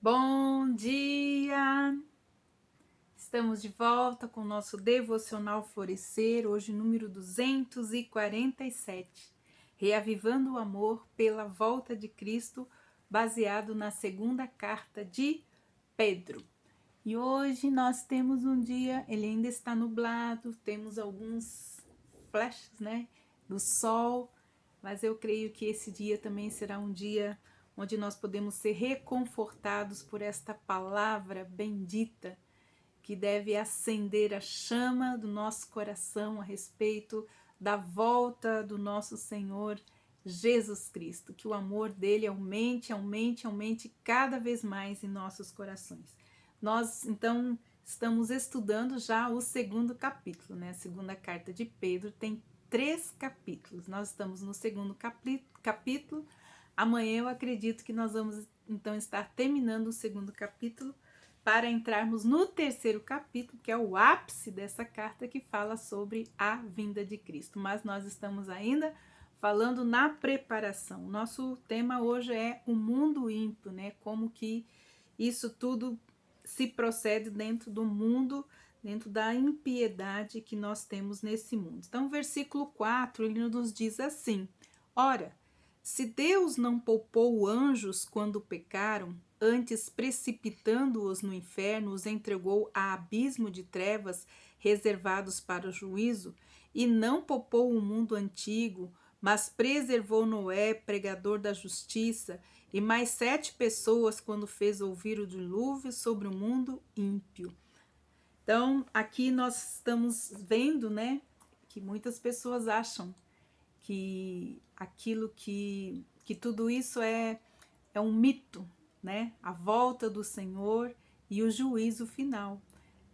Bom dia! Estamos de volta com o nosso devocional Florescer, hoje número 247, reavivando o amor pela volta de Cristo, baseado na segunda carta de Pedro. E hoje nós temos um dia, ele ainda está nublado, temos alguns flashes, do sol, mas eu creio que esse dia também será um dia onde nós podemos ser reconfortados por esta palavra bendita que deve acender a chama do nosso coração a respeito da volta do nosso Senhor Jesus Cristo. Que o amor dele aumente, aumente, aumente cada vez mais em nossos corações. Nós, então, estamos estudando já o segundo capítulo, né? A segunda carta de Pedro tem 3 capítulos. Nós estamos no segundo capítulo. Amanhã eu acredito que nós vamos, então, estar terminando o segundo capítulo para entrarmos no terceiro capítulo, que é o ápice dessa carta que fala sobre a vinda de Cristo. Mas nós estamos ainda falando na preparação. Nosso tema hoje é o mundo ímpio, né? Como que isso tudo se procede dentro do mundo, dentro da impiedade que nós temos nesse mundo. Então, versículo 4, ele nos diz assim: Ora, se Deus não poupou anjos quando pecaram, antes precipitando-os no inferno, os entregou a abismo de trevas reservados para o juízo, e não poupou o mundo antigo, mas preservou Noé, pregador da justiça, e mais 7 pessoas quando fez ouvir o dilúvio sobre o mundo ímpio. Então, aqui nós estamos vendo, que muitas pessoas acham que aquilo que tudo isso é um mito, né? A volta do Senhor e o juízo final.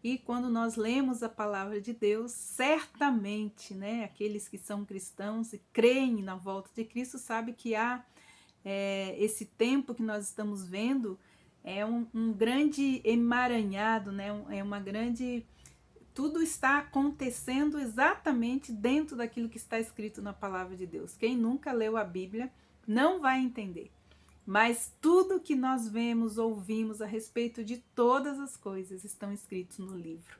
E quando nós lemos a palavra de Deus, certamente, aqueles que são cristãos e creem na volta de Cristo sabem que há esse tempo que nós estamos vendo é um grande emaranhado, é uma grande. Tudo está acontecendo exatamente dentro daquilo que está escrito na palavra de Deus. Quem nunca leu a Bíblia não vai entender. Mas tudo que nós vemos, ouvimos a respeito de todas as coisas estão escritos no livro.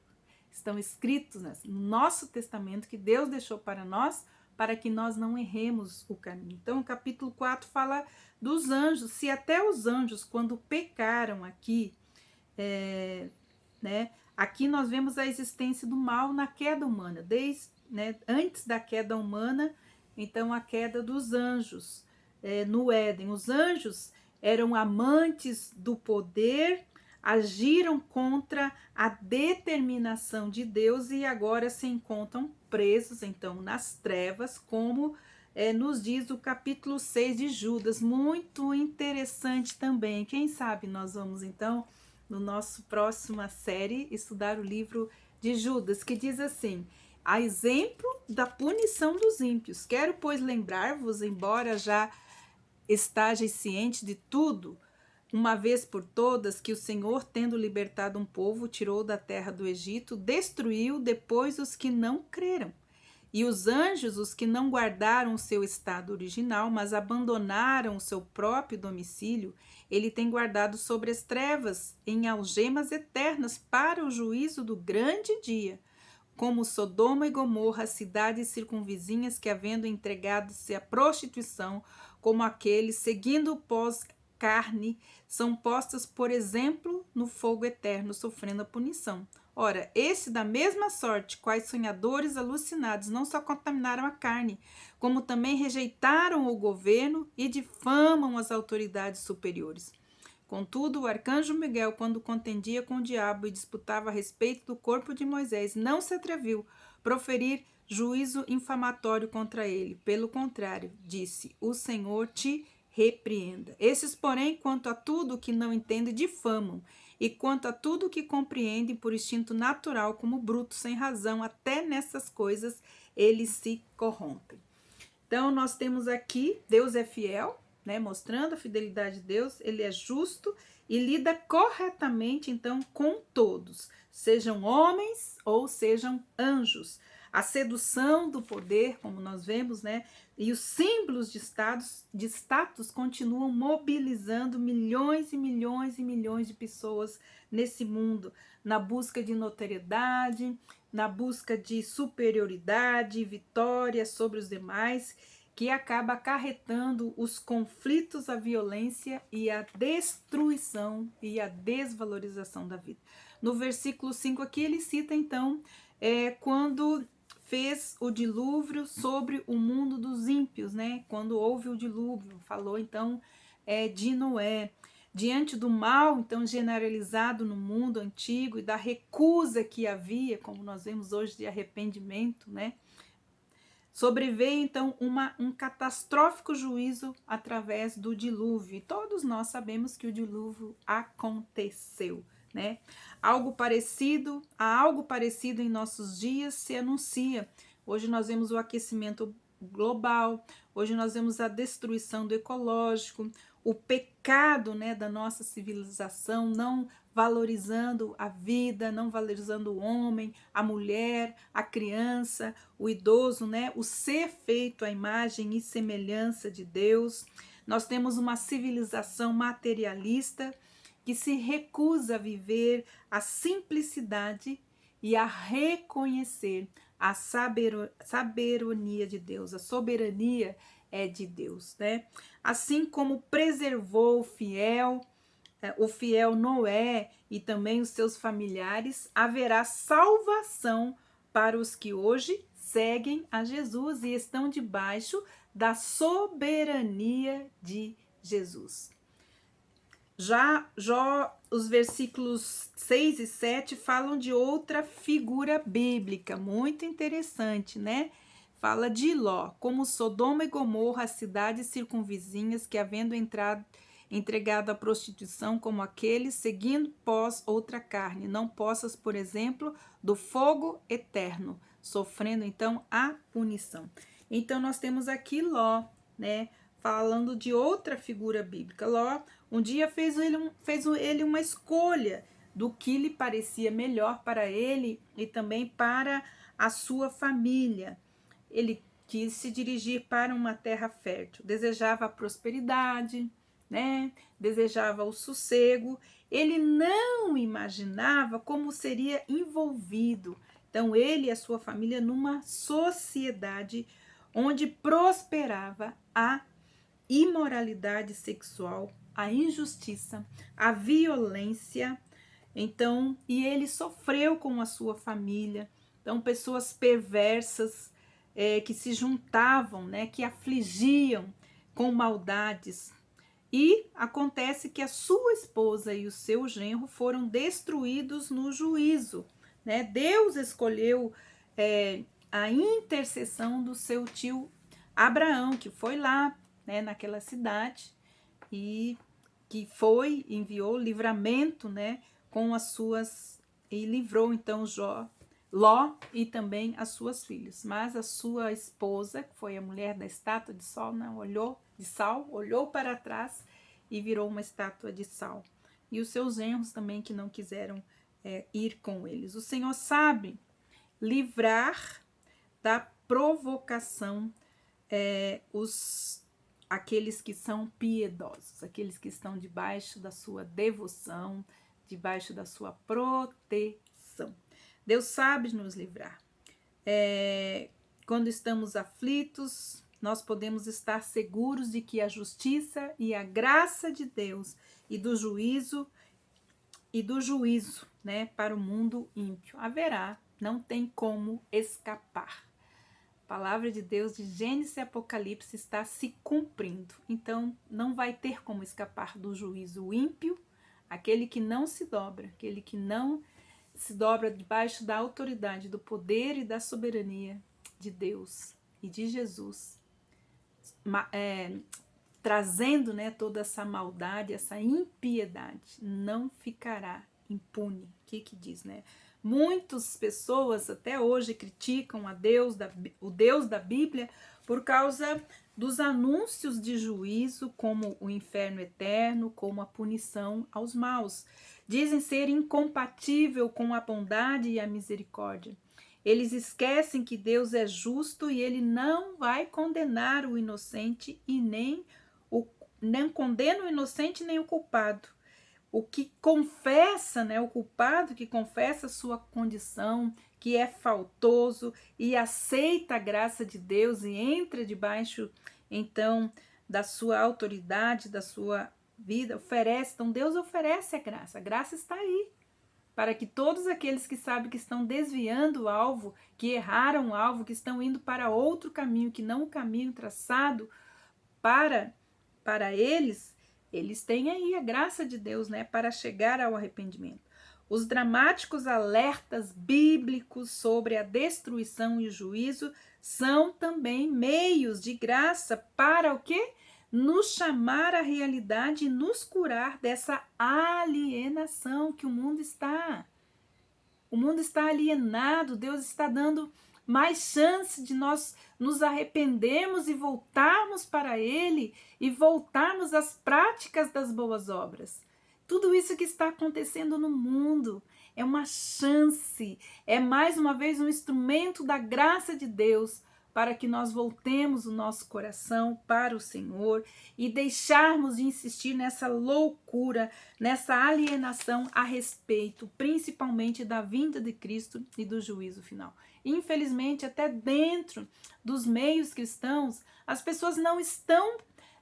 Estão escritos no nosso testamento que Deus deixou para nós, para que nós não erremos o caminho. Então, o capítulo 4 fala dos anjos. Se até os anjos, quando pecaram aqui, aqui nós vemos a existência do mal na queda humana, antes da queda humana, então a queda dos anjos no Éden. Os anjos eram amantes do poder, agiram contra a determinação de Deus e agora se encontram presos, então, nas trevas, como nos diz o capítulo 6 de Judas. Muito interessante também. Quem sabe nós vamos, então, no nosso próxima série, estudar o livro de Judas, que diz assim: a exemplo da punição dos ímpios. Quero, pois, lembrar-vos, embora já estaja ciente de tudo, uma vez por todas, que o Senhor, tendo libertado um povo, tirou da terra do Egito, destruiu depois os que não creram. E os anjos, os que não guardaram o seu estado original, mas abandonaram o seu próprio domicílio, ele tem guardado sobre as trevas, em algemas eternas, para o juízo do grande dia. Como Sodoma e Gomorra, cidades circunvizinhas que, havendo entregado-se à prostituição, como aqueles, seguindo o pós-carne, são postas, por exemplo, no fogo eterno, sofrendo a punição. Ora, esse da mesma sorte, quais sonhadores alucinados, não só contaminaram a carne, como também rejeitaram o governo e difamam as autoridades superiores. Contudo, o arcanjo Miguel, quando contendia com o diabo e disputava a respeito do corpo de Moisés, não se atreviu a proferir juízo infamatório contra ele. Pelo contrário, disse: o Senhor te repreenda. Esses, porém, quanto a tudo que não entendem, difamam, e quanto a tudo que compreendem por instinto natural, como brutos sem razão, até nessas coisas eles se corrompem. Então, nós temos aqui, Deus é fiel, mostrando a fidelidade de Deus, ele é justo e lida corretamente, então, com todos, sejam homens ou sejam anjos. a sedução do poder, como nós vemos, né? E os símbolos de status continuam mobilizando milhões e milhões e milhões de pessoas nesse mundo, na busca de notoriedade, na busca de superioridade, vitória sobre os demais, que acaba acarretando os conflitos, a violência e a destruição e a desvalorização da vida. No versículo 5 aqui ele cita então quando fez o dilúvio sobre o mundo dos ímpios, né? Quando houve o dilúvio, falou então de Noé. Diante do mal, então, generalizado no mundo antigo e da recusa que havia, como nós vemos hoje, de arrependimento, né? Sobreveio, então, um catastrófico juízo através do dilúvio. E todos nós sabemos que o dilúvio aconteceu, né? Há algo parecido em nossos dias se anuncia. Hoje nós vemos o aquecimento global, hoje nós vemos a destruição do ecológico, o pecado, né, da nossa civilização, não valorizando a vida, não valorizando o homem, a mulher, a criança, o idoso, né, o ser feito à imagem e semelhança de Deus. Nós temos uma civilização materialista que se recusa a viver a simplicidade e a reconhecer a soberania de Deus, a soberania é de Deus, né? Assim como preservou o fiel Noé e também os seus familiares, haverá salvação para os que hoje seguem a Jesus e estão debaixo da soberania de Jesus. Já os versículos 6 e 7 falam de outra figura bíblica, muito interessante, né? Fala de Ló, como Sodoma e Gomorra, as cidades circunvizinhas que, havendo entregado à prostituição como aqueles, seguindo pós outra carne, não possas, por exemplo, do fogo eterno, sofrendo então a punição. Então nós temos aqui Ló, né? Falando de outra figura bíblica. Ló, um dia fez ele uma escolha do que lhe parecia melhor para ele e também para a sua família. Ele quis se dirigir para uma terra fértil, desejava a prosperidade, né? Desejava o sossego. Ele não imaginava como seria envolvido, então, ele e a sua família numa sociedade onde prosperava a imoralidade sexual, a injustiça, a violência. Então, e ele sofreu com a sua família. Então, pessoas perversas que se juntavam, né, que afligiam com maldades. E acontece que a sua esposa e o seu genro foram destruídos no juízo, né? Deus escolheu a intercessão do seu tio Abraão, que foi lá, né, naquela cidade e que enviou livramento, né, com as suas, e livrou então Ló e também as suas filhas. Mas a sua esposa, que foi a mulher da estátua de sal, olhou para trás e virou uma estátua de sal. E os seus genros também, que não quiseram ir com eles. O Senhor sabe livrar da provocação aqueles que são piedosos, aqueles que estão debaixo da sua devoção, debaixo da sua proteção. Deus sabe nos livrar. Quando estamos aflitos, nós podemos estar seguros de que a justiça e a graça de Deus e do juízo, né, para o mundo ímpio haverá, não tem como escapar. A palavra de Deus de Gênesis e Apocalipse está se cumprindo. Então, não vai ter como escapar do juízo. O ímpio, aquele que não se dobra, aquele que não se dobra debaixo da autoridade, do poder e da soberania de Deus e de Jesus, trazendo, né, toda essa maldade, essa impiedade, não ficará impune. O que diz, né? Muitas pessoas até hoje criticam o Deus da Bíblia por causa dos anúncios de juízo, como o inferno eterno, como a punição aos maus. Dizem ser incompatível com a bondade e a misericórdia. Eles esquecem que Deus é justo e ele não vai condenar o inocente e nem condena o inocente nem o culpado. O que confessa, né, o culpado que confessa sua condição, que é faltoso e aceita a graça de Deus e entra debaixo, então, da sua autoridade, da sua vida, oferece. Então, Deus oferece a graça está aí, para que todos aqueles que sabem que estão desviando o alvo, que erraram o alvo, que estão indo para outro caminho, que não o caminho traçado para eles, eles têm aí a graça de Deus, né, para chegar ao arrependimento. Os dramáticos alertas bíblicos sobre a destruição e o juízo são também meios de graça para o quê? Nos chamar à realidade e nos curar dessa alienação que o mundo está. O mundo está alienado, Deus está dando mais chance de nós nos arrependermos e voltarmos para Ele e voltarmos às práticas das boas obras. Tudo isso que está acontecendo no mundo é uma chance, é mais uma vez um instrumento da graça de Deus para que nós voltemos o nosso coração para o Senhor e deixarmos de insistir nessa loucura, nessa alienação a respeito, principalmente da vinda de Cristo e do juízo final. Infelizmente, até dentro dos meios cristãos, as pessoas não estão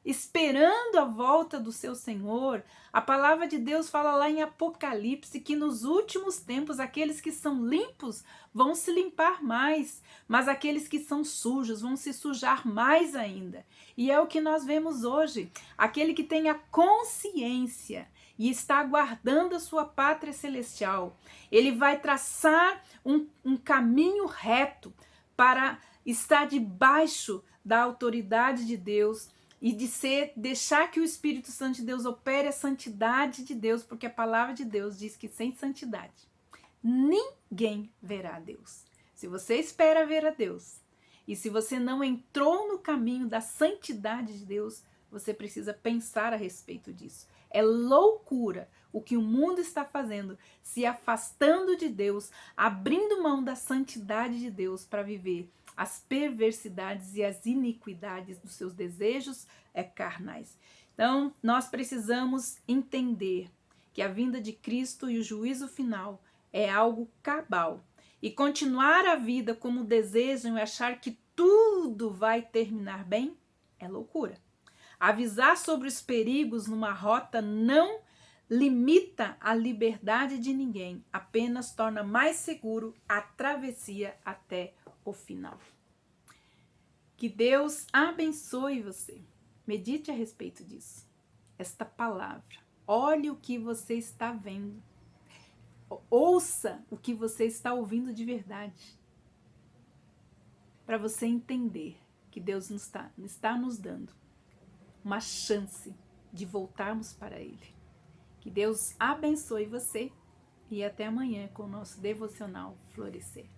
esperando a volta do seu Senhor. A palavra de Deus fala lá em Apocalipse que nos últimos tempos aqueles que são limpos vão se limpar mais, mas aqueles que são sujos vão se sujar mais ainda. E é o que nós vemos hoje. Aquele que tem a consciência e está aguardando a sua pátria celestial, ele vai traçar um caminho reto para estar debaixo da autoridade de Deus e deixar que o Espírito Santo de Deus opere a santidade de Deus, porque a palavra de Deus diz que sem santidade ninguém verá a Deus. Se você espera ver a Deus e se você não entrou no caminho da santidade de Deus, você precisa pensar a respeito disso. É loucura o que o mundo está fazendo, se afastando de Deus, abrindo mão da santidade de Deus para viver as perversidades e as iniquidades dos seus desejos carnais. Então, nós precisamos entender que a vinda de Cristo e o juízo final é algo cabal. E continuar a vida como desejam e achar que tudo vai terminar bem é loucura. Avisar sobre os perigos numa rota não limita a liberdade de ninguém, apenas torna mais seguro a travessia até o final. Que Deus abençoe você. Medite a respeito disso. Esta palavra. Olhe o que você está vendo. Ouça o que você está ouvindo de verdade. Para você entender que Deus está nos dando uma chance de voltarmos para Ele. Que Deus abençoe você e até amanhã com o nosso devocional Florescer.